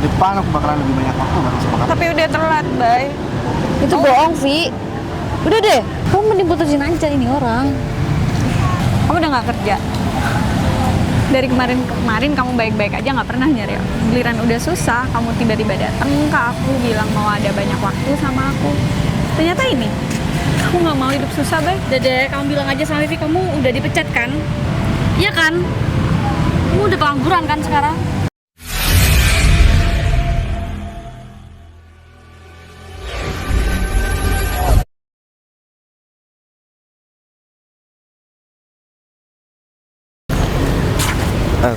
ke depan aku bakalan lebih banyak waktu bareng sama kamu. Tapi udah telat, Bay. Itu bohong, Vi. Udah deh, kamu mending putusin aja ini orang. Kamu udah nggak kerja. Dari kemarin kamu baik-baik aja, nggak pernah nyari aku. Giliran udah susah, kamu tiba-tiba datang ke aku bilang mau ada banyak waktu sama aku. Ternyata ini, kamu nggak mau hidup susah, Bay. Dede, kamu bilang aja sama Vivi kamu udah dipecat kan? Iya kan? Kamu udah pengangguran kan sekarang?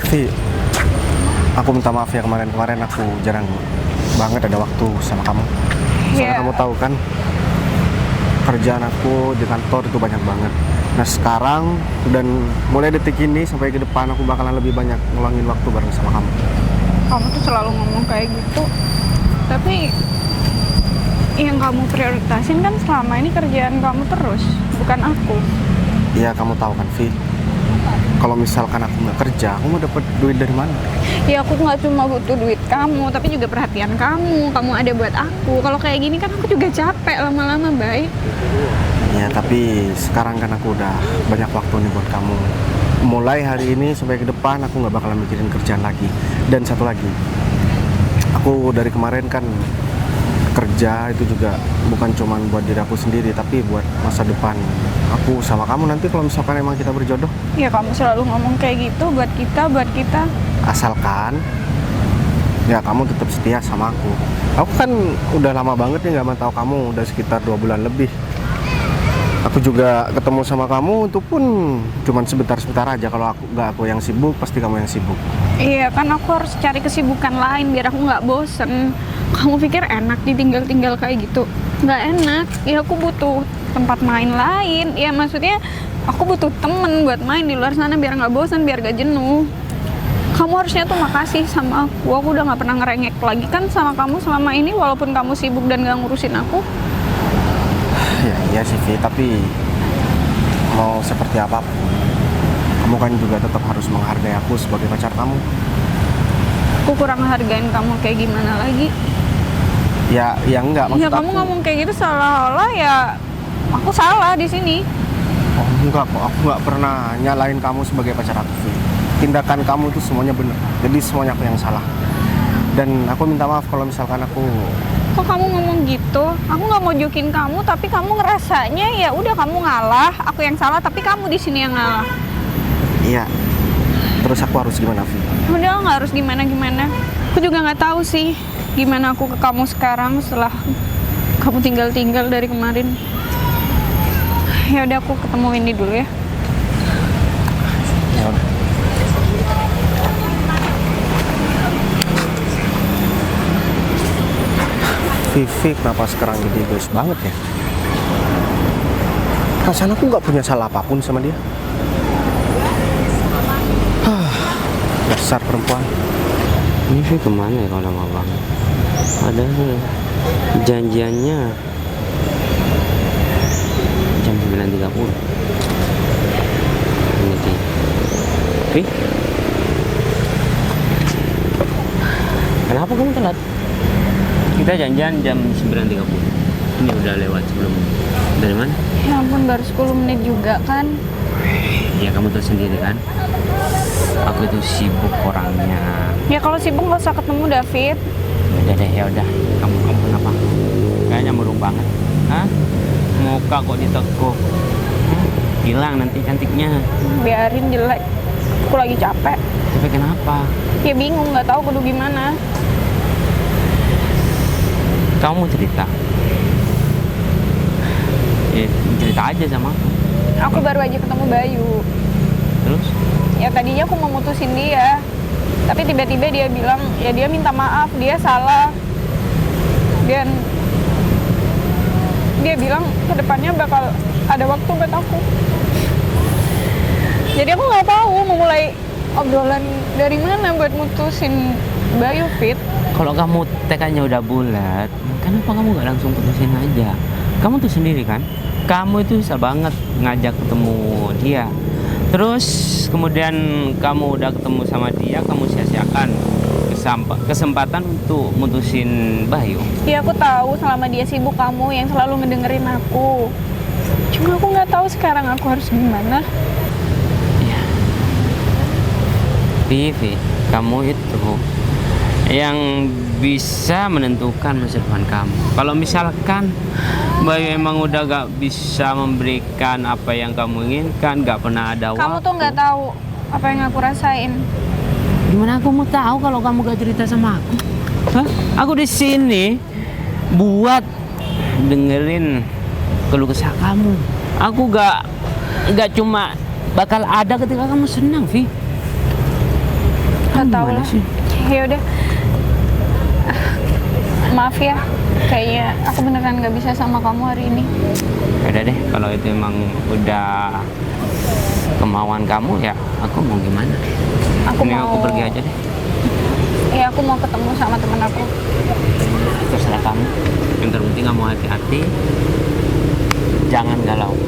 Vi, aku minta maaf ya kemarin aku jarang banget ada waktu sama kamu. Soalnya Iya. kamu tahu kan, kerjaan aku di kantor itu banyak banget. Nah sekarang dan mulai detik ini sampai ke depan aku bakalan lebih banyak ngeluangin waktu bareng sama kamu. Kamu tuh selalu ngomong kayak gitu. Tapi yang kamu prioritasin kan selama ini kerjaan kamu terus, bukan aku. Iya kamu tahu kan Vi, kalau misalkan aku nggak kerja, aku mau dapat duit dari mana? Ya aku nggak cuma butuh duit kamu, tapi juga perhatian kamu. Kamu ada buat aku. Kalau kayak gini kan aku juga capek lama-lama, Bay. Ya tapi sekarang kan aku udah banyak waktu nih buat kamu. Mulai hari ini sampai ke depan aku nggak bakalan mikirin kerjaan lagi. Dan satu lagi, aku dari kemarin kan kerja itu juga bukan cuman buat diri aku sendiri, tapi buat masa depan aku sama kamu nanti kalau misalkan emang kita berjodoh. Ya kamu selalu ngomong kayak gitu buat kita. Asalkan ya kamu tetap setia sama aku. Aku kan udah lama banget nih nggak mantau kamu, udah sekitar 2 bulan lebih. Aku juga ketemu sama kamu itu pun cuman sebentar-sebentar aja. Kalau aku yang sibuk, pasti kamu yang sibuk. Iya kan aku harus cari kesibukan lain biar aku nggak bosen. Kamu pikir enak ditinggal-tinggal kayak gitu? Nggak enak. Ya aku butuh tempat main lain. Ya maksudnya aku butuh temen buat main di luar sana biar nggak bosen, biar nggak jenuh. Kamu harusnya tuh makasih sama aku. Aku udah nggak pernah ngerengek lagi kan sama kamu selama ini walaupun kamu sibuk dan nggak ngurusin aku. Ya iya sih Vi, tapi mau seperti apapun, kamu kan juga tetap harus menghargai aku sebagai pacar kamu. Aku kurang hargain kamu kayak gimana lagi? Ya enggak maksud Ya kamu aku. ngomong kayak gitu seolah-olah ya aku salah di sini. Oh enggak kok, aku nggak pernah nyalain kamu sebagai pacar aku Vi. Tindakan kamu itu semuanya benar, jadi semuanya aku yang salah. Dan aku minta maaf kalau misalkan aku. Kok kamu ngomong gitu? Aku nggak mau jokin kamu, tapi kamu ngerasanya ya udah kamu ngalah, aku yang salah, tapi kamu di sini yang ngalah. Iya. Terus aku harus gimana Vi? Udah nggak harus gimana-gimana. Aku juga nggak tahu sih gimana aku ke kamu sekarang setelah kamu tinggal-tinggal dari kemarin. Ya udah aku ketemu ini dulu ya. Ya udah. Vivi kenapa sekarang jadi egois banget ya? Perasaan aku nggak punya salah apapun sama dia. Dasar perempuan. Ini sih kemana ya kalau lama banget? Padahal janjiannya jam 9.30. Ini sih. Vi? Kenapa kamu telat? Kita janjian jam 9.30. Ini udah lewat sebelum. Dari mana? Ya ampun baru 10 menit juga kan. Ya kamu tahu sendiri kan. Aku itu sibuk orangnya. Ya kalau sibuk nggak usah ketemu David. Udah deh, ya udah. Kamu kenapa? Kayaknya murung banget. Hah? Muka kok ditekuk. Hilang nanti cantiknya. Biarin jelek. Aku lagi capek. Tapi kenapa? Ya bingung nggak tahu kudu gimana. Kamu mau cerita? Ya, cerita aja sama aku. Aku baru aja ketemu Bayu. Terus? Ya tadinya aku mau mutusin dia, tapi tiba-tiba dia bilang ya dia minta maaf, dia salah, dan dia bilang kedepannya bakal ada waktu buat aku. Jadi aku nggak tahu mau mulai obrolan dari mana buat mutusin Bayu, Fit. Kalau kamu tekadnya udah bulat, kenapa kamu nggak langsung putusin aja? Kamu tuh sendiri kan? Kamu itu bisa banget ngajak ketemu dia. Terus kemudian kamu udah ketemu sama dia, kamu sia-siakan kesempatan untuk mutusin Bayu. Ya aku tahu selama dia sibuk kamu yang selalu ngedengerin aku. Cuma aku nggak tahu sekarang aku harus gimana. Ya. Vivi, kamu itu yang bisa menentukan masa depan kamu. Kalau misalkan Bayu emang udah gak bisa memberikan apa yang kamu inginkan, gak pernah ada Kamu waktu. tuh nggak tahu apa yang aku rasain. Gimana aku mau tahu kalau kamu gak cerita sama aku? Hah? Aku di sini buat dengerin keluh kesah kamu. Aku gak cuma bakal ada ketika kamu senang, Vi. Nggak tahu Gimana lah. sih? Ya udah. Maaf ya, kayaknya aku beneran nggak bisa sama kamu hari ini. Udah deh, kalau itu emang udah kemauan kamu ya, aku mau gimana? Ini aku pergi aja deh. Ya aku mau ketemu sama temen aku. Terserah kamu. Yang terpenting kamu hati-hati. Jangan galau.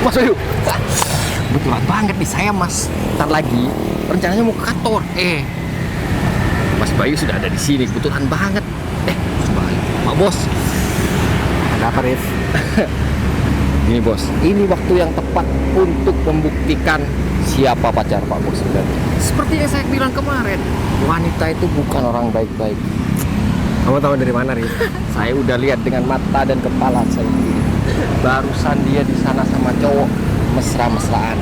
Mas Bayu, kebetulan banget nih saya Mas. Ntar lagi rencananya mau ke kantor. Mas Bayu sudah ada di sini, kebetulan banget. Mas Bayu, Pak Bos. Ada apa, Rif? Gini Bos, ini waktu yang tepat untuk membuktikan siapa pacar Pak Bos sebenarnya. Seperti yang saya bilang kemarin, wanita itu bukan orang baik-baik. Kamu tahu dari mana, Rif? Saya udah lihat dengan mata dan kepala saya. Barusan dia di sana sama cowok mesra-mesraan.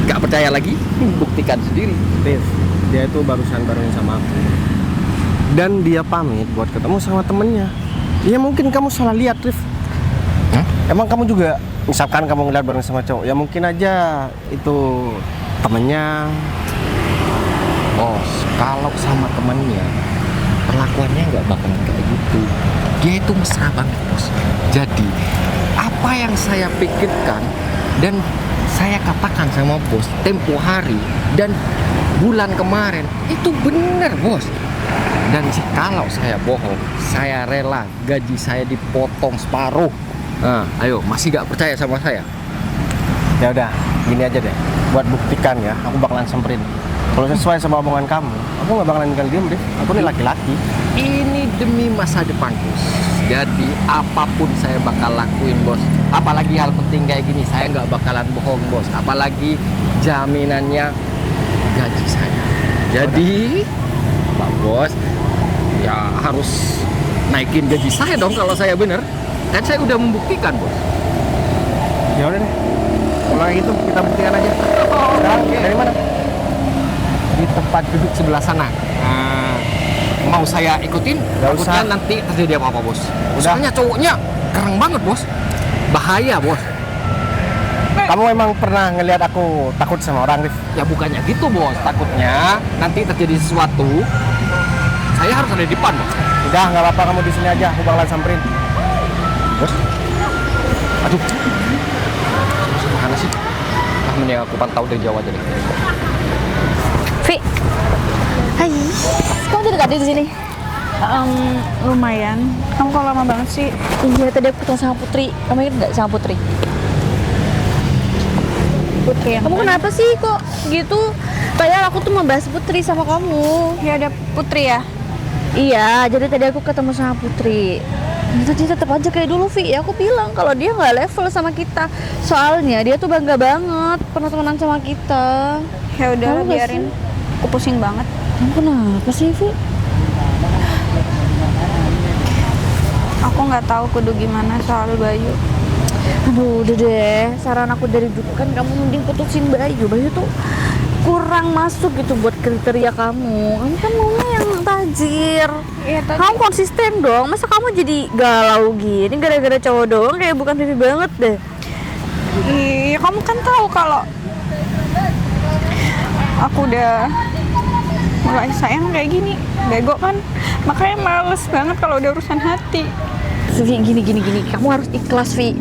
Gak percaya lagi? Buktikan sendiri. Rif, dia itu barusan bareng sama aku. Dan dia pamit buat ketemu sama temennya. Ya mungkin kamu salah lihat, Rif. Hah? Emang kamu juga, misalkan kamu ngeliat bareng sama cowok, ya mungkin aja itu temennya. Bos, kalau sama temennya perlakuannya nggak bakalan kayak gitu. Dia itu mesra banget bos. Jadi apa yang saya pikirkan dan saya katakan sama bos tempo hari dan bulan kemarin itu bener bos. Dan kalau saya bohong, saya rela gaji saya dipotong separuh. Nah, ayo masih nggak percaya sama saya? Ya udah, gini aja deh. Buat buktikan ya, aku bakalan samperin. Kalau sesuai sama omongan kamu, aku nggak bakalan tinggal diem, Rif. Aku nih laki-laki. Ini demi masa depan bos. Jadi apapun saya bakal lakuin bos. Apalagi hal penting kayak gini, saya nggak bakalan bohong bos. Apalagi jaminannya gaji saya. Jadi Pak Bos ya harus naikin gaji saya dong kalau saya bener. Kan saya udah membuktikan bos. Ya udah deh. Kalau kayak gitu, kita buktikan aja. Sekarang dari mana? Di tempat duduk sebelah sana. Nah, mau saya ikutin? Nggak Takutnya usah. nanti terjadi apa-apa bos. Udah. Soalnya cowoknya keren banget bos. Bahaya bos. Kamu emang pernah ngelihat aku takut sama orang, Rif? Ya bukannya gitu bos. Takutnya nanti terjadi sesuatu. Saya harus ada di depan bos. Udah, nggak apa-apa, kamu di sini aja. Aku bakalan samperin. Bos. Aduh. Mana sih? Ah, mending aku pantau dari jauh aja deh. Vi, hai, kamu udah dekat di sini? Lumayan. Kamu kok lama banget sih? Iya, tadi aku ketemu sama Putri. Kamu ingat nggak sama Putri? Putri yang Kamu kenapa sih kok gitu? Padahal aku tuh mau bahas Putri sama kamu. Ya ada Putri ya? Iya, jadi tadi aku ketemu sama Putri. Itu dia tetap aja kayak dulu, Vi. Ya aku bilang kalau dia nggak level sama kita. Soalnya dia tuh bangga banget pernah temenan sama kita. Ya udah Tahu nggak biarin. sih? Aku pusing banget. Kamu kenapa sih, Vi? Aku nggak tahu kudu gimana soal Bayu. Aduh, udah deh. Saran aku dari dulu kan kamu mending putusin Bayu. Bayu tuh kurang masuk gitu buat kriteria kamu. Kamu kan maunya yang tajir. Iya tadi. Kamu konsisten dong. Masa kamu jadi galau gini gara-gara cowok doang? Kayak bukan Vivi banget deh. Iya, kamu kan tahu kalau aku udah mulai sayang kayak gini. Bego kan? Makanya males banget kalau udah urusan hati. Vi, gini. Kamu harus ikhlas, Vi.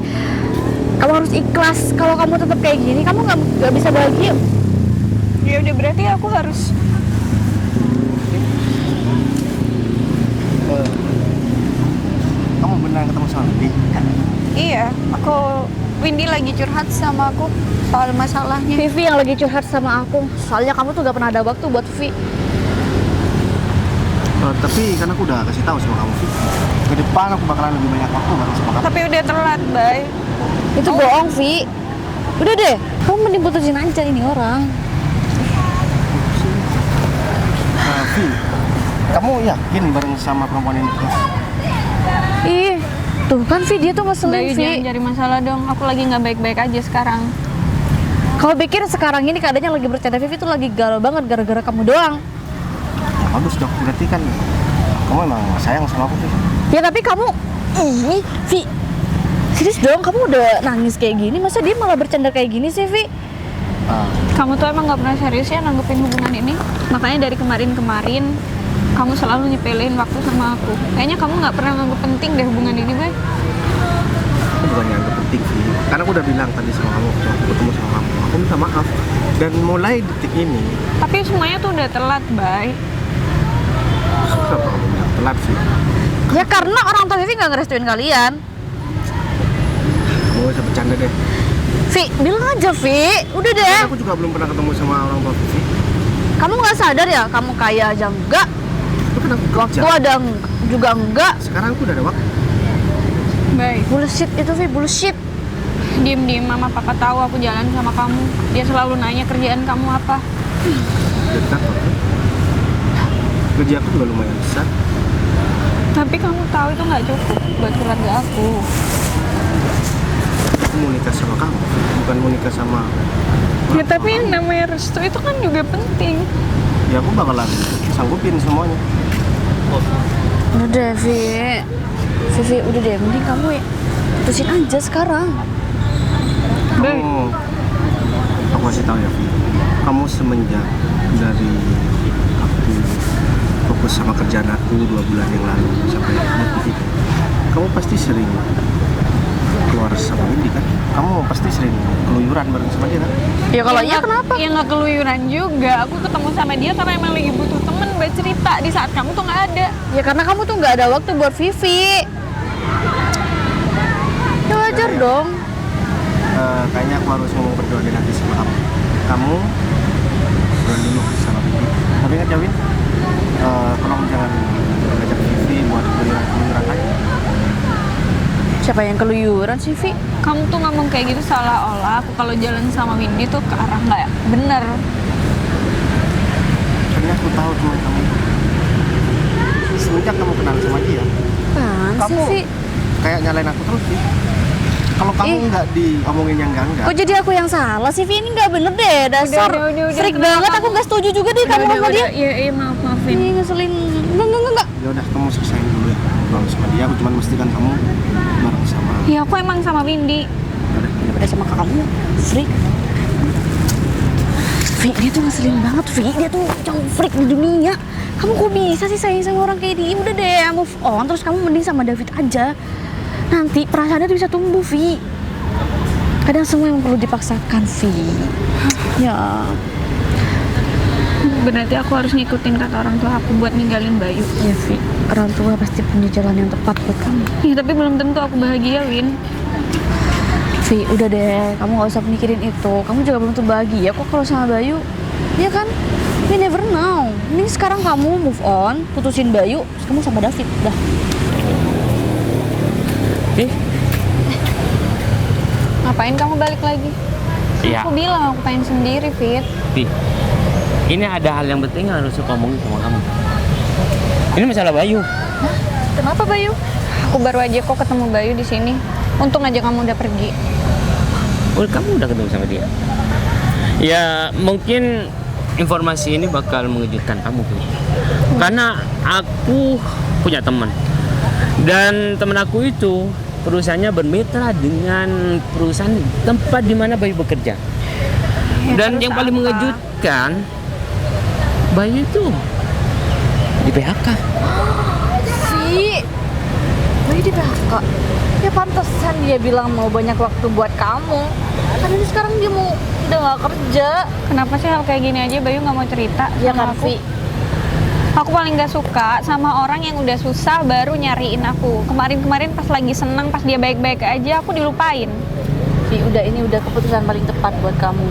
Kamu harus ikhlas. Kalau kamu tetap kayak gini, kamu nggak bisa bahagia. Ya udah berarti aku harus Kamu beneran ketemu sama Windy? Iya, Windy lagi curhat sama aku soal masalahnya. Vivi yang lagi curhat sama aku. Soalnya kamu tuh gak pernah ada waktu buat Vivi. Tapi kan aku udah kasih tahu sama kamu, Vi. Ke depan aku bakalan lebih banyak waktu bareng sama kamu. Tapi udah telat, Bay. Itu bohong, Vi. Udah deh, kamu mending putusin aja ini orang. Vi, kamu yakin bareng sama perempuan ini terus? Ih, tuh kan Vi, dia tuh ngeselin, Bayu Vi. jangan cari masalah dong. Aku lagi nggak baik-baik aja sekarang. Kau pikir sekarang ini keadaannya lagi bercanda, Vivi tuh lagi galau banget gara-gara kamu doang. Ya bagus dong, berarti kan kamu emang sayang sama aku, Vi. Ya tapi kamu, ini Vi, serius dong, kamu udah nangis kayak gini, masa dia malah bercanda kayak gini sih, Vi? Kamu tuh emang nggak pernah serius ya nanggepin hubungan ini. Makanya dari kemarin-kemarin kamu selalu nyepelin waktu sama aku. Kayaknya kamu nggak pernah nganggep penting deh hubungan ini, Bay. Aku bukannya anggap penting, Vi. Karena aku udah bilang tadi sama kamu, waktu aku ketemu sama kamu, aku minta maaf. Dan mulai detik ini, Tapi semuanya tuh udah telat, Bay. kenapa kamu bilang telat, Vi? Ya karena orang tua Vivi nggak ngerestuin kalian. Kamu gak usah bercanda deh. Vi, bilang aja Vi, udah deh. Aku juga belum pernah ketemu sama orang tua Vi. Kamu nggak sadar ya, kamu kaya aja enggak, Itu kan aku kerja. waktu ada juga enggak. Sekarang aku udah ada waktu. Bay, Bullshit itu Vi, bullshit. diem-diem mama papa tahu aku jalan sama kamu. Dia selalu nanya kerjaan kamu apa. Jadi kantor kan? Gaji aku juga lumayan besar. Tapi kamu tahu itu nggak cukup buat keluarga aku. Aku mau nikah sama kamu, bukan mau nikah sama Ya tapi yang namanya restu itu kan juga penting. ya aku bakalan sanggupin semuanya. Udah deh Vi, Vivi udah deh, mending kamu ya putusin aja sekarang. Bay, Aku kasih tahu ya, Vi. Kamu semenjak dari aku fokus sama kerjaan aku 2 bulan yang lalu sampai detik ini, kamu pasti sering keluar sama Windy kan? Kamu pasti sering keluyuran bareng sama dia kan? Ya kalau ya iya kenapa? Ya nggak keluyuran juga. Aku ketemu sama dia karena emang lagi butuh temen buat cerita di saat kamu tuh nggak ada. Ya karena kamu tuh nggak ada waktu buat Vivi. Ya wajar dong. Kayaknya aku harus ngomong berdua di nanti sama kamu. Kamu bulan dulu sama Vivi. Tapi ingat ya Win, tolong jangan ngajak Vivi buat keluyuran lagi. Siapa yang keluyuran sih Vi? Kamu tuh ngomong kayak gitu seolah-olah aku kalau jalan sama Windy tuh ke arah nggak bener. Karena aku tahu teman kamu. Semenjak kamu kenal sama dia, Apaan sih Kamu- Vi? kayak nyalain aku terus sih. Kalau kamu Ih. nggak diomongin yang enggak, Kok jadi aku yang salah sih Vi? Ini nggak bener deh, dasar Udah, freak kenapa banget. kamu- Aku nggak setuju juga deh kamu sama dia. Iya, maafin. Ini ngeselin. Enggak. ya udah kamu selesain dulu ya. Kalau sama dia, aku cuma mestikan kamu bareng sama. Ya aku emang sama Windy. Daripada sama kakakmu, freak. Vi, dia tuh ngeselin banget, Vi. Dia tuh jauh freak di dunia. Kamu kok bisa sih sayang sama orang kayak dia? Udah deh, move on. Terus kamu mending sama David aja. Nanti perasaannya tuh bisa tumbuh, Vi. Kadang semua yang perlu dipaksakan, Vi. Ya, Berarti aku harus ngikutin kata orang tua aku buat ninggalin Bayu. ya Vi. Orang tua pasti punya jalan yang tepat buat kamu. Ya tapi belum tentu aku bahagia, Win. Vi, udah deh. Kamu gak usah mikirin itu. Kamu juga belum tentu bahagia kok kalau sama Bayu. Iya kan? You never know. Ini sekarang kamu move on, putusin Bayu, terus kamu sama David. Dah. Ngapain kamu balik lagi? Iya. Aku bilang aku pengen sendiri, Fit. Pi, ini ada hal yang penting yang harus aku omongin sama kamu. Ini masalah Bayu. Kenapa Bayu? Aku baru aja kok ketemu Bayu di sini. Untung aja kamu udah pergi. Oh, kamu udah ketemu sama dia? Ya, mungkin informasi ini bakal mengejutkan kamu, Pi. Karena aku punya teman. Dan teman aku itu perusahaannya bermitra dengan perusahaan tempat di mana Bayu bekerja. Ya, Dan terus yang paling apa? mengejutkan, Bayu itu di PHK. Vi, Bayu di PHK. Ya pantesan dia bilang mau banyak waktu buat kamu. Tapi sekarang dia udah gak kerja. Kenapa sih hal kayak gini aja Bayu nggak mau cerita Ya sama kan aku? Vi? Aku paling gak suka sama orang yang udah susah baru nyariin aku. Kemarin-kemarin pas lagi senang, pas dia baik-baik aja, aku dilupain. Vi, ini udah keputusan paling tepat buat kamu.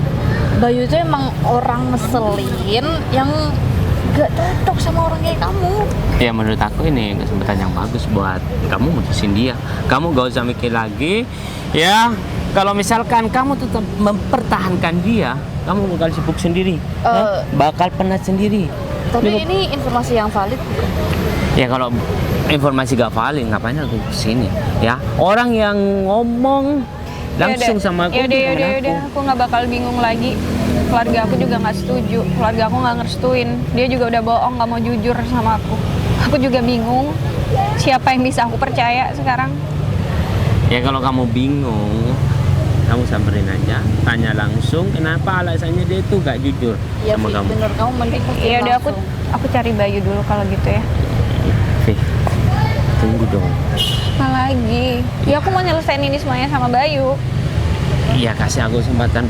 Bayu itu emang orang ngeselin yang gak cocok sama orang kayak kamu. Ya menurut aku ini kesempatan yang bagus buat kamu mutusin dia. Kamu gak usah mikir lagi. Ya, kalau misalkan kamu tetap mempertahankan dia, kamu bakal sibuk sendiri. Bakal penat sendiri. Tapi ini informasi yang valid bukan? Ya kalau informasi gak valid, ngapain aku kesini? Ya, orang yang ngomong langsung sama aku. Yaudah, aku nggak bakal bingung lagi. Keluarga aku juga nggak setuju, keluarga aku nggak ngerestuin. Dia juga udah bohong, nggak mau jujur sama aku. Aku juga bingung, siapa yang bisa aku percaya sekarang? Ya kalau kamu bingung, kamu samperin aja, tanya langsung kenapa alasannya dia itu gak jujur Iya, sama Vi, kamu. bener, kamu mending pastiin Ya udah, langsung. aku cari Bayu dulu kalau gitu ya. Vi, tunggu dong. Apa lagi? Ya aku mau nyelesain ini semuanya sama Bayu. Iya, kasih aku kesempatan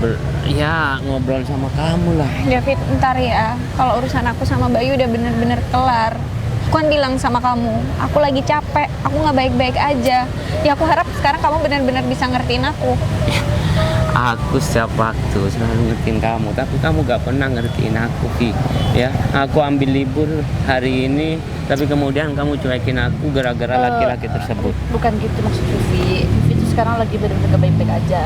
ngobrol sama kamu lah. David, ntar ya. Kalau urusan aku sama Bayu udah bener-bener kelar. Aku kan bilang sama kamu, aku lagi capek, aku nggak baik-baik aja. Ya aku harap sekarang kamu benar-benar bisa ngertiin aku. Aku setiap waktu selalu ngertiin kamu, tapi kamu gak pernah ngertiin aku, Vi. Ya, aku ambil libur hari ini, tapi kemudian kamu cuekin aku gara-gara laki-laki tersebut. Bukan gitu maksud Vivi. Vivi tuh sekarang lagi bener-bener gak baik-baik aja.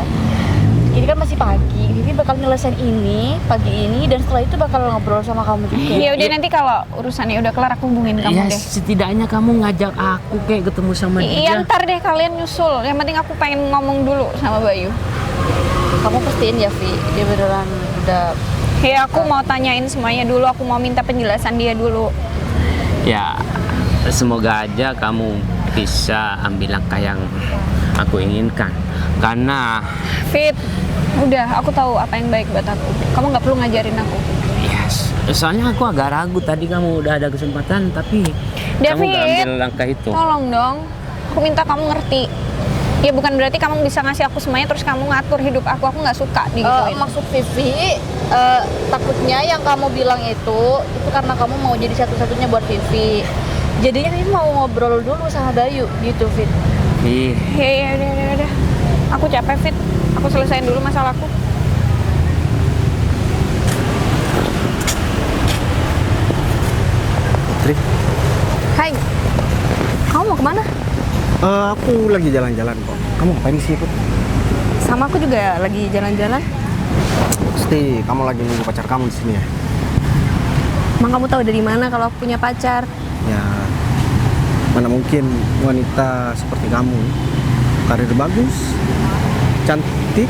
Ini kan masih pagi, Vivi bakal nyelesain ini pagi ini dan setelah itu bakal ngobrol sama kamu juga. Ya udah, nanti kalau urusannya udah kelar aku hubungin kamu Ya deh. setidaknya kamu ngajak aku kayak ketemu sama dia. Iya, ntar deh kalian nyusul. Yang penting aku pengen ngomong dulu sama Bayu. Kamu pastiin ya, Vi, dia beneran udah. Ya aku mau tanyain semuanya dulu, aku mau minta penjelasan dia dulu. Ya, semoga aja kamu bisa ambil langkah yang aku inginkan. Karena Fit, udah aku tahu apa yang baik buat aku. Kamu nggak perlu ngajarin aku. soalnya aku agak ragu tadi kamu udah ada kesempatan tapi kamu David, gak ambil langkah itu. Tolong dong, aku minta kamu ngerti. Ya bukan berarti kamu bisa ngasih aku semuanya terus kamu ngatur hidup aku nggak suka digituin. Maksud Vivi, takutnya yang kamu bilang itu karena kamu mau jadi satu-satunya buat Vivi. Jadinya Vivi mau ngobrol dulu sama Bayu gitu, Fit. Ih, Ya udah. Aku capek, Fit. Aku selesain dulu masalahku. Putri, Hai, kamu mau kemana? aku lagi jalan-jalan kok. Kamu ngapain sih, Put? Sama aku juga lagi jalan-jalan. Pasti kamu lagi nunggu pacar kamu di sini ya? Emang kamu tahu dari mana kalau aku punya pacar? Ya, mana mungkin wanita seperti kamu, karir bagus, cantik,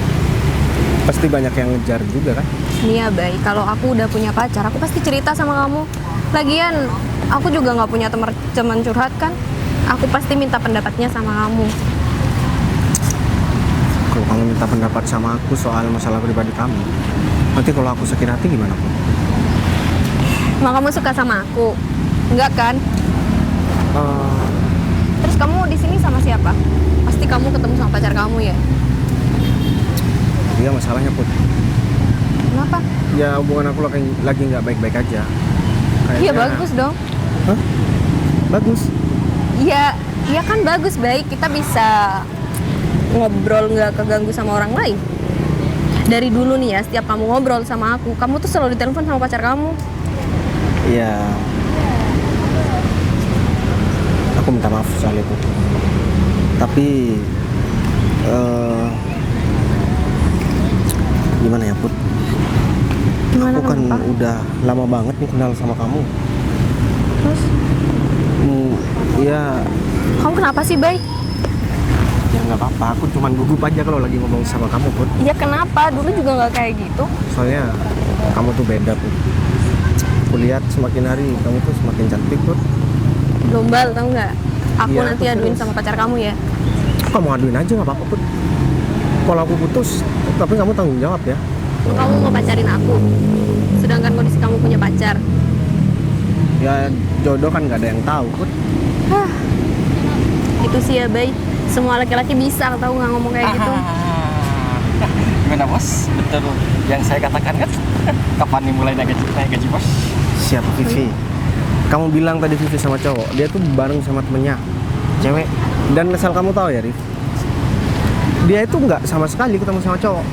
pasti banyak yang ngejar juga kan? Nih ya, Bay, kalau aku udah punya pacar, aku pasti cerita sama kamu. Lagian, aku juga nggak punya teman curhat kan? Aku pasti minta pendapatnya sama kamu. Kalau kamu minta pendapat sama aku soal masalah pribadi kamu, nanti kalau aku sakit hati gimana, Put? Emang kamu suka sama aku? Enggak kan? Terus kamu di sini sama siapa? Pasti kamu ketemu sama pacar kamu ya? Iya masalahnya, Put. Kenapa? Ya hubungan aku lagi nggak baik-baik aja. Iya bagus dong. Hah? Bagus? Iya, iya kan bagus, baik. Kita bisa ngobrol nggak keganggu sama orang lain. Dari dulu nih ya, setiap kamu ngobrol sama aku, kamu tuh selalu ditelepon sama pacar kamu. Iya. Aku minta maaf soal itu. Tapi gimana ya, Put? Gimana, Aku kan kenapa? udah lama banget nih kenal sama kamu. Terus? Ya, Kamu kenapa sih, Bay? ya nggak apa-apa. Aku cuman gugup aja kalau lagi ngomong sama kamu, Put. Iya kenapa? Dulu juga nggak kayak gitu. Soalnya kamu tuh beda, Put. Aku lihat semakin hari kamu tuh semakin cantik, Put. Gombal, tau nggak? Aku Iya, nanti aku aduin serius. sama pacar kamu ya. Kamu aduin aja nggak apa-apa, Put. Kalau aku putus, tapi kamu tanggung jawab ya. Kamu mau pacarin aku, sedangkan kondisi kamu punya pacar. Ya jodoh kan nggak ada yang tahu, Put. Itu sih ya, Bay. Semua laki-laki bisa tahu nggak ngomong kayak gitu. Gimana bos? Betul yang saya katakan kan? Kapan nih mulai naik gaji bos? Siap, Vivi. Kamu bilang tadi Vivi sama cowok, dia tuh bareng sama temennya, cewek. Dan asal kamu tahu ya, Rif, dia itu nggak sama sekali ketemu sama cowok.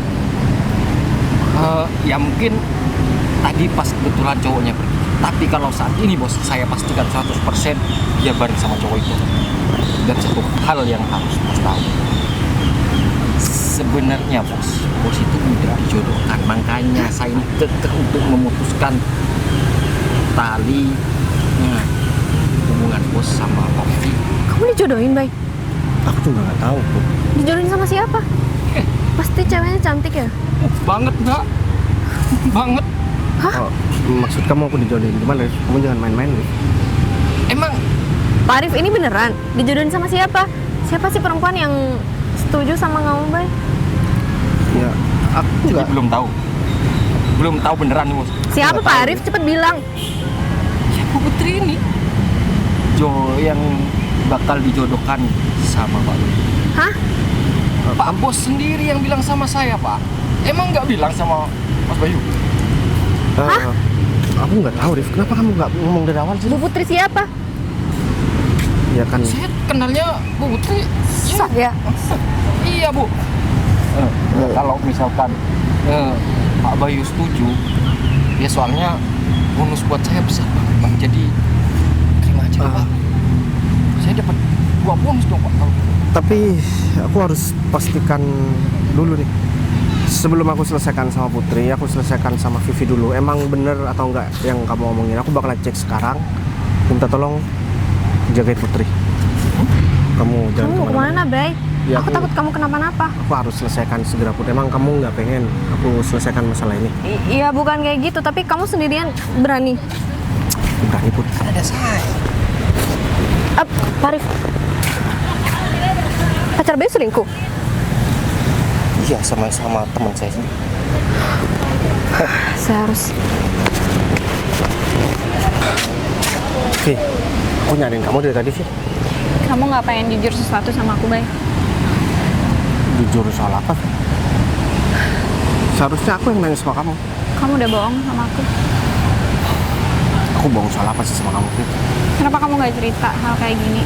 Ya mungkin tadi pas kebetulan cowoknya pergi. Tapi kalau saat ini bos, saya pastikan 100% dia bareng sama cowok itu. Dan satu hal yang harus bos tahu, sebenarnya bos itu udah dijodohkan. Makanya saya ini kekeh untuk memutuskan tali hubungan bos sama Ovi. Kamu dijodohin, Bay? Aku juga nggak tahu, Bu. Dijodohin sama siapa? Pasti ceweknya cantik ya? Banget nggak? Banget. Oh, maksud kamu aku dijodohin gimana, Rif? Kamu jangan main-main, Rif. Emang Pak Arif ini beneran dijodohin sama siapa? Siapa sih perempuan yang setuju sama kamu, Bay? Ya, aku jadi nggak. belum tahu beneran nih bos. Siapa Nggak Pak tahu. Arif? Cepet bilang. Siapa Putri ini? Jo yang bakal dijodohkan sama Pak Bayu. Hah? Pak Bos sendiri yang bilang sama saya, Pak. Emang nggak bilang sama Mas Bayu? Aku nggak tahu, Rif. Kenapa kamu nggak ngomong dari awal sih? Bu Putri siapa? Ya kan. Saya kenalnya Bu Putri. Sak ya? Iya, Bu. Kalau misalkan Pak Bayu setuju, ya soalnya bonus buat saya besar banget, Pak. Jadi terima aja, Pak. Saya dapat 2 bonus dong, Pak. Kalau gitu. Tapi aku harus pastikan dulu nih. Sebelum aku selesaikan sama Putri, aku selesaikan sama Vivi dulu. Emang bener atau enggak yang kamu omongin? Aku bakalan cek sekarang. Minta tolong jagain Putri. Kamu jangan Kamu mau kemana, Bay? Ya, aku takut kamu kenapa-napa. Aku harus selesaikan segera, Putri. Emang kamu nggak pengen aku selesaikan masalah ini? Iya, bukan kayak gitu, tapi kamu sendirian berani. Berani, Putri. Ada saya. Pak Arif. Pacar Bay selingkuh? Iya, sama teman saya sendiri. Saya harus. Vi, aku nyariin kamu dari tadi, Vi. Kamu nggak pengen jujur sesuatu sama aku, Bay? Jujur soal apa, Vi? Seharusnya aku yang nanya sama kamu. Kamu udah bohong sama aku. Aku bohong soal apa sih sama kamu, Vi? Kenapa kamu nggak cerita hal kayak gini?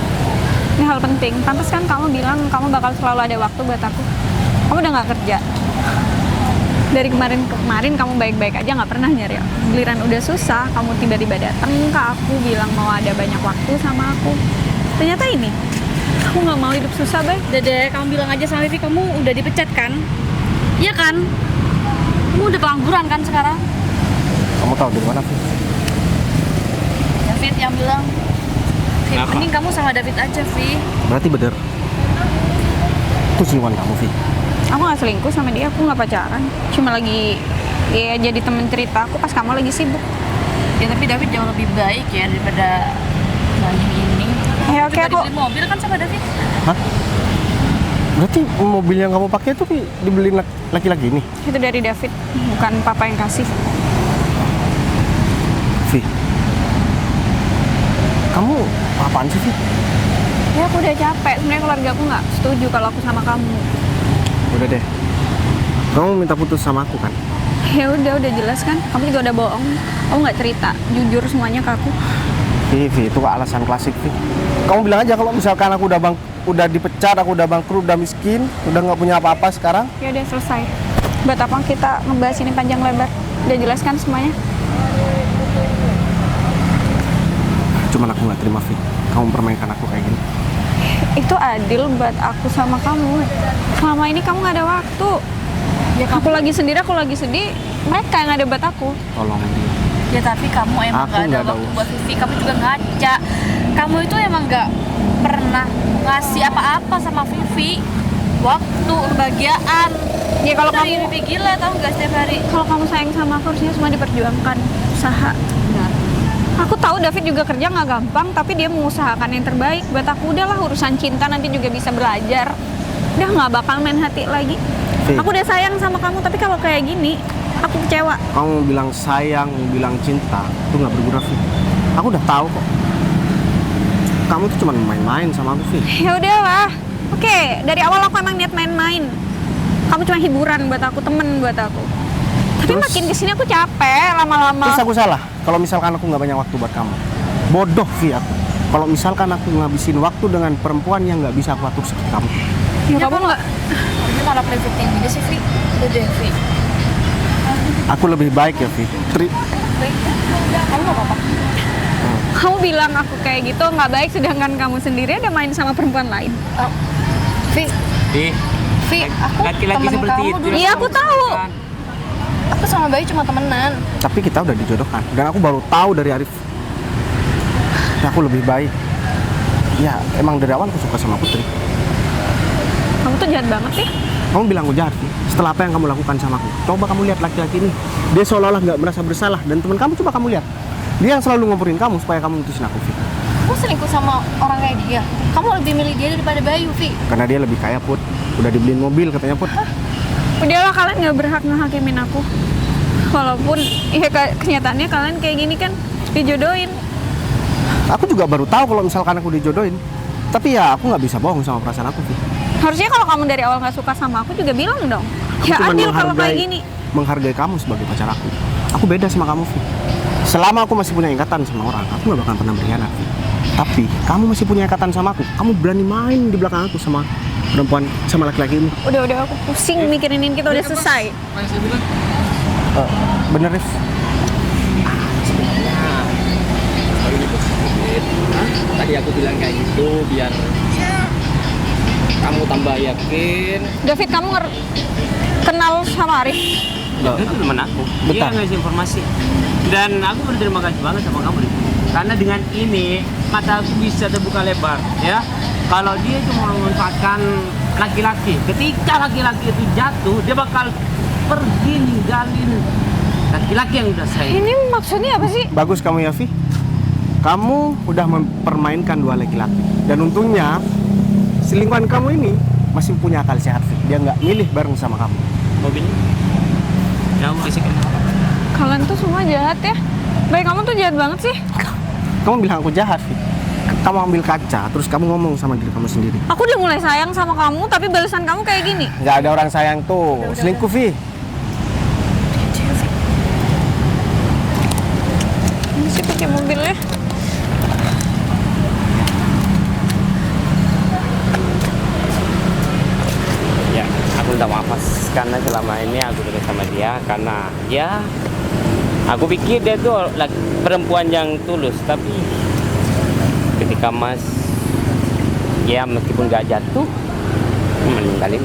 Ini hal penting. Pantas kan kamu bilang kamu bakal selalu ada waktu buat aku. Kamu udah nggak kerja. Dari kemarin kamu baik-baik aja, nggak pernah nyari aku. Giliran udah susah, kamu tiba-tiba datang ke aku bilang mau ada banyak waktu sama aku. Ternyata ini, kamu nggak mau hidup susah, Bay. Dede, kamu bilang aja sama Vivi kamu udah dipecat kan? Iya kan? Kamu udah pengangguran kan sekarang? Kamu tahu dari mana, Vi? David yang bilang. Vi, Kenapa? mending kamu sama David aja, Vi. Berarti bener. Itu selingkuhan kamu, Vi. Aku nggak selingkuh sama dia, aku nggak pacaran. Cuma lagi ya jadi temen cerita aku pas kamu lagi sibuk. Ya tapi David jauh lebih baik ya daripada ini. Ya oke, Kita aku dibeli mobil kan sama David. Hah? Berarti mobil yang kamu pakai itu Vi, dibeliin laki-laki ini? itu dari David, bukan papa yang kasih. Vi, kamu apaan sih, Vi? Ya aku udah capek. Sebenarnya keluarga aku nggak setuju kalau aku sama kamu. Udah deh. Kamu minta putus sama aku kan? Ya udah jelas kan. Kamu juga udah bohong. Kamu nggak cerita jujur semuanya ke aku. Vi, itu alasan klasik, Vi. Kamu bilang aja kalau misalkan aku udah dipecat, aku udah bangkrut, udah miskin, udah nggak punya apa-apa sekarang. Ya udah selesai. Buat apa kita ngebahas ini panjang lebar? Udah jelaskan semuanya. Cuman aku nggak terima, Vi. Kamu mempermainkan aku kayak gini. Itu adil buat aku sama kamu. Selama ini kamu nggak ada waktu. Ya aku lagi sendiri, aku lagi sedih. Mereka yang ada buat aku. Tolong dia. Ya tapi kamu emang Aku gak ada nggak ada waktu urusan. buat Vivi. Kamu juga ngaca. Kamu itu emang gak pernah ngasih apa-apa sama Vivi. Waktu, kebahagiaan. Ya kalau Dari kamu Vivi gila tau gak setiap hari. kalau kamu sayang sama aku harusnya semua diperjuangkan. Usaha. Aku tahu David juga kerja nggak gampang, tapi dia mengusahakan yang terbaik buat aku. Udahlah urusan cinta nanti juga bisa belajar. Udah nggak bakal main hati lagi. Vi. Aku udah sayang sama kamu, tapi kalau kayak gini, aku kecewa. Kamu bilang sayang, bilang cinta, itu nggak berguna, Vi. Aku udah tahu kok. Kamu tuh cuma main-main sama aku, Vi. Ya udahlah. Oke, dari awal aku emang niat main-main. Kamu cuma hiburan buat aku, temen buat aku. Tapi Terus? makin kesini aku capek lama-lama. Terus aku salah kalau misalkan aku nggak banyak waktu buat kamu. Bodoh Vi aku. Kalau misalkan aku ngabisin waktu dengan perempuan yang nggak bisa aku atur seperti kamu. Ya kamu nggak. Ini malah privating gini sih, Vi. Udah deh, Vi. Aku lebih baik ya Vi. Kamu nggak apa-apa. Kamu bilang aku kayak gitu nggak baik, sedangkan kamu sendiri ada main sama perempuan lain. Vi, Ih, Vi, aku laki-laki temen seperti kamu itu. dulu. Iya, aku tahu. Aku sama Bayu cuma temenan. Tapi kita udah dijodohkan dan aku baru tahu dari Arif. Ya, aku lebih baik. Ya emang dari awal aku suka sama Putri. Kamu tuh jahat banget ya. Kamu bilang aku jahat Vi. Setelah apa yang kamu lakukan sama aku. Coba kamu lihat laki-laki ini. Dia seolah-olah nggak merasa bersalah. Dan teman kamu coba kamu lihat. Dia yang selalu ngomporin kamu supaya kamu mutusin aku Vi. Kamu selingkuh sama orang kayak dia. Kamu lebih milih dia daripada Bayu, Vi. Karena dia lebih kaya Put. Udah dibeliin mobil katanya Put. Udahlah, kalian nggak berhak ngehakimin aku. Walaupun ya kenyataannya kalian kayak gini kan dijodohin. Aku juga baru tahu kalau misalkan aku dijodohin. Tapi ya aku nggak bisa bohong sama perasaan aku Vi. Harusnya kalau kamu dari awal nggak suka sama aku juga bilang dong. Ya Cuman adil kalau kayak gini. menghargai kamu sebagai pacar aku. Aku beda sama kamu Vi. Selama aku masih punya ikatan sama orang, aku nggak bakal pernah berkhianat Vi. Tapi kamu masih punya ikatan sama aku. Kamu berani main di belakang aku sama perempuan, sama laki-laki ini. Udah aku pusing mikirin ini, kita udah selesai. Bener Rif? Tadi aku bilang kayak gitu biar kamu tambah yakin. David, kamu kenal sama Arif? Itu teman aku. Dia Bentar. ngasih informasi. Dan aku berterima kasih banget sama kamu. Rik. Karena dengan ini mata aku bisa terbuka lebar, ya. Kalau dia itu mau memanfaatkan laki-laki, ketika laki-laki itu jatuh, dia bakal pergi ninggalin laki-laki yang udah saya. Ini maksudnya apa sih? Bagus kamu ya Vi. Kamu udah mempermainkan dua laki-laki. Dan untungnya selingkuhan kamu ini masih punya akal sehat Vi. Dia nggak milih bareng sama kamu. Mobilnya. Ya, aku kasih kan. Kalian tuh semua jahat ya. Baik, kamu tuh jahat banget sih. Kamu bilang aku jahat Vi. Kamu ambil kaca, terus kamu ngomong sama diri kamu sendiri. Aku udah mulai sayang sama kamu, tapi balasan kamu kayak gini. Nggak ada orang sayang tuh. Selingkuh Vi. Ini sih pakai mobilnya. Ya, aku minta maaf Mas, karena selama ini aku dekat sama dia karena ya aku pikir dia tuh perempuan yang tulus, tapi ketika Mas ya meskipun gak jatuh meninggalin,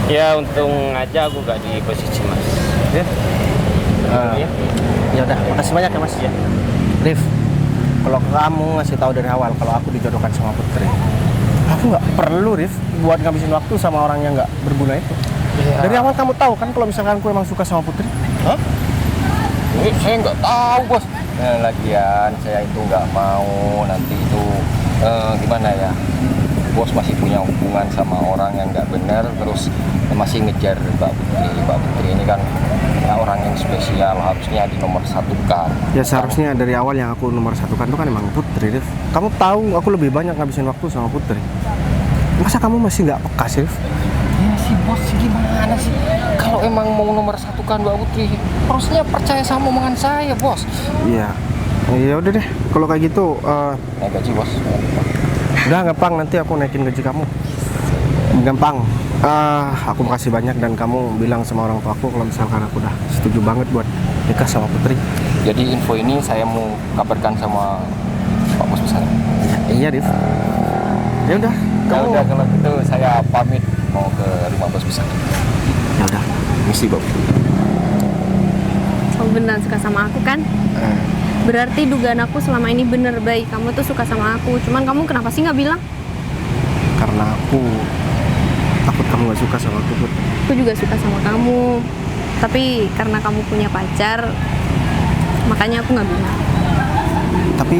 ya untung aja aku gak di posisi Mas. Ya, ya. Ya udah, makasih banyak ya Mas. Ya. Rif, kalau kamu ngasih tahu dari awal kalau aku dijodohkan sama Putri, aku nggak perlu Rif buat ngabisin waktu sama orang yang nggak berguna itu. Ya. Dari awal kamu tahu kan kalau misalkan aku emang suka sama Putri. Hah? Saya nggak tahu bos. Lagian saya itu nggak mau nanti itu gimana ya. Bos masih punya hubungan sama orang yang nggak benar, terus masih ngejar Mbak Putri. Mbak Putri ini kan orang yang spesial, harusnya di nomor satukan. Ya seharusnya dari awal yang aku nomor satukan itu kan emang Putri Rif. Kamu tahu aku lebih banyak ngabisin waktu sama Putri. Masa kamu masih nggak peka sih Rif? Ya si bos gimana sih? Kalau emang mau nomor satukan Mbak Putri, harusnya percaya sama omongan saya bos. Iya. Ya udah deh, kalau kayak gitu Naik gaji bos. udah gampang, nanti aku naikin gaji kamu. Gampang. Aku makasih banyak dan kamu bilang sama orang tuaku kalau misalkan aku udah setuju banget buat nikah sama Putri. Jadi info ini saya mau kabarkan sama Pak Bos besar. Iya, Rif. Ya udah, Ya udah kalau gitu saya pamit mau ke rumah Bos besar. Ya udah, misi Bob. Kamu beneran suka sama aku kan? Berarti dugaan aku selama ini bener, baik. Kamu tuh suka sama aku. Cuman kamu kenapa sih nggak bilang? Karena aku takut kamu gak suka sama aku, Put. Aku juga suka sama kamu. Tapi karena kamu punya pacar, makanya aku nggak bilang. Tapi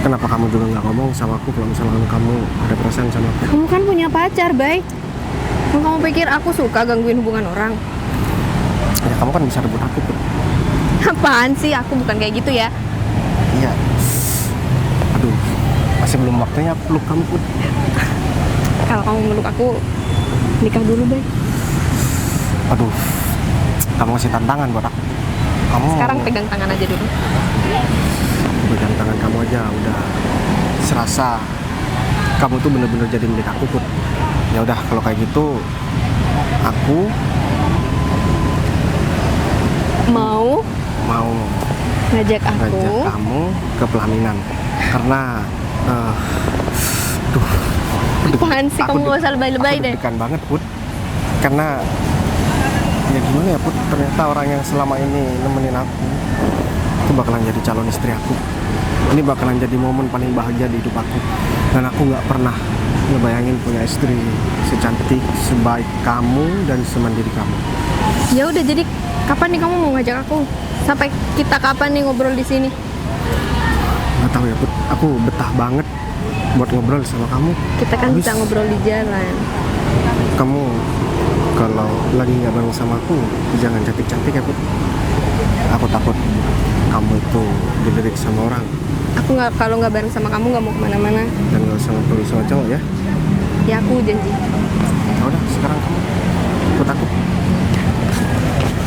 kenapa kamu juga nggak ngomong sama aku kalau misalkan kamu ada perasaan sama aku? Kamu kan punya pacar, baik. Kamu pikir aku suka gangguin hubungan orang? Ya kamu kan bisa rebut aku, Put. Apaan sih? Aku bukan kayak gitu ya. Iya. Aduh, masih belum waktunya aku peluk kamu, Put. Kalau kamu meluk aku, nikah dulu, baik. Aduh, kamu kasih tantangan buat aku. Kamu Sekarang pegang tangan aja dulu. pegang tangan kamu aja udah serasa kamu tuh bener-bener jadi milik aku, Put. Ya udah kalau kayak gitu aku Mau mau ngajak aku ngajak kamu ke pelaminan karena duh, apaan sih, kamu gak usah lebay-lebay aku deh. deg-degan banget, Put, karena ya gimana ya, Put, ternyata orang yang selama ini nemenin aku itu bakalan jadi calon istri aku. Ini bakalan jadi momen paling bahagia di hidup aku, dan aku nggak pernah ngebayangin punya istri secantik, sebaik kamu dan semandiri kamu. Ya udah, jadi kapan nih kamu mau ngajak aku? Sampai kita kapan nih ngobrol di sini? Nggak tahu ya, Put, aku betah banget buat ngobrol sama kamu. Kita kan Habis bisa ngobrol di jalan. kamu kalau lagi nggak bareng sama aku jangan cantik-cantik ya, Put. Aku takut kamu itu dilirik sama orang Aku nggak, kalau nggak bareng sama kamu nggak mau kemana-mana. dan nggak usah ngobrol sama cowok ya. Ya aku janji.